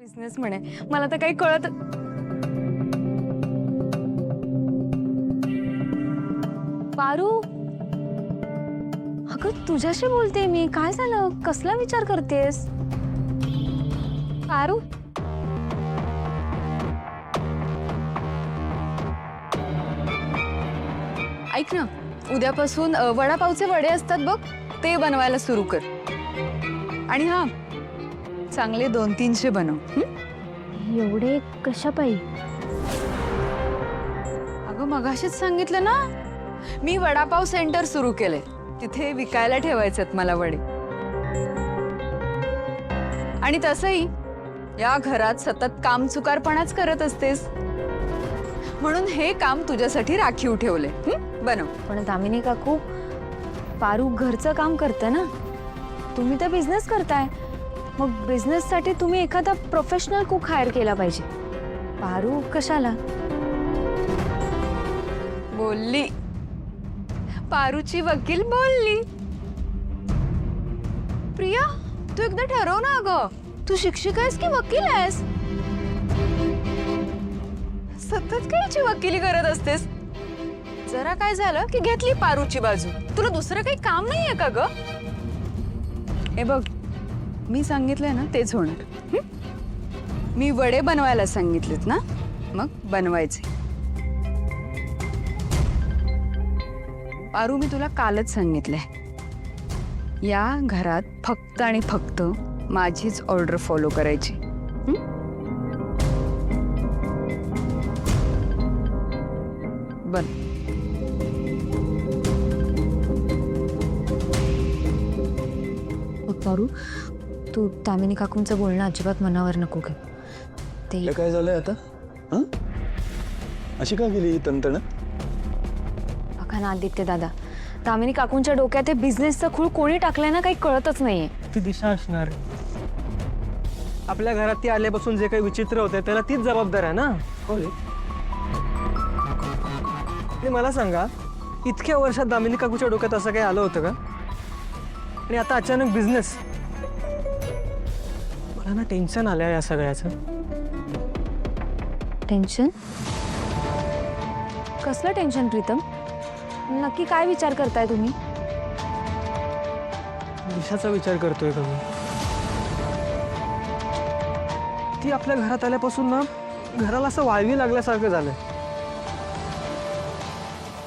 Business म्हणे, मला तर काही कळत. पारू, अगं तुझ्याशी बोलते मी. काय झालं? कसला विचार करतेस? पारू, ऐक ना, उद्यापासून वडापावचे वडे असतात बघ, ते बनवायला सुरू कर. आणि हा, चांगले 200-300 बनव. एवढे कशा पायी? अगं मगाशीच सांगितलं ना, मी वडापाव सेंटर सुरू केले. तिथे विकायला ठेवायचेत मला वडे. आणि तसंही या घरात सतत कामचुकारपणाच करत असतेस, म्हणून हे काम तुझ्यासाठी राखीव ठेवले. बनव. पण दामिनी काकू, पारू घरचं काम करते ना, तुम्ही तर बिझनेस करताय. मग बिझनेससाठी तुम्ही एखादा प्रोफेशनल कुक हायर केला पाहिजे. पारू कशाला? बोलली, पारूची वकील बोलली. प्रिया, तू एकदा ठरव ना. अगं तू शिक्षिका आहेस की वकील आहेस? सतत कायची वकिली करत असतेस? जरा काय झालं की घेतली पारूची बाजू. तुला दुसरं काही काम नाहीये का ग? हे बघ, मी सांगितलंय ना तेच होणार. मी वडे बनवायला सांगितलेत ना, मग बनवायचे. पारू, मी तुला कालच सांगितलंय, या घरात फक्त आणि फक्त माझीच ऑर्डर फॉलो करायची. बन. पारू, तू दामिनी काकूंचं बोलणं अजिबात मनावर नको घे. ते काय झालंय आता? हं? अशी का गेली ही तणतण? बघा ना आदित्य दादा, दामिनी काकूंच्या डोक्यात हे बिझनेसचं खूळ कोणी टाकलंय ना, काही कळतच नाहीये. ती दिशा असणार. आपल्या घरात ती आल्यापासून जे काही विचित्र होते त्याला तीच जबाबदार आहे ना. आणि मला सांगा, इतक्या वर्षात दामिनी काकूच्या डोक्यात असं काही आलं होतं का? आणि आता अचानक बिझनेस. मला ना टेन्शन आलंय या सगळ्याचं. टेन्शन? कसलं टेन्शन प्रीतम? नक्की काय विचार करताय तुम्ही? दिशाचा विचार करतोय का मी? ती आपल्या घरात आल्यापासून ना घराला असं वाळवी लागल्यासारखं झालंय.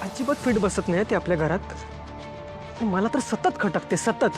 अजिबात फिट बसत नाही ती आपल्या घरात. मला तर सतत खटकते, सतत.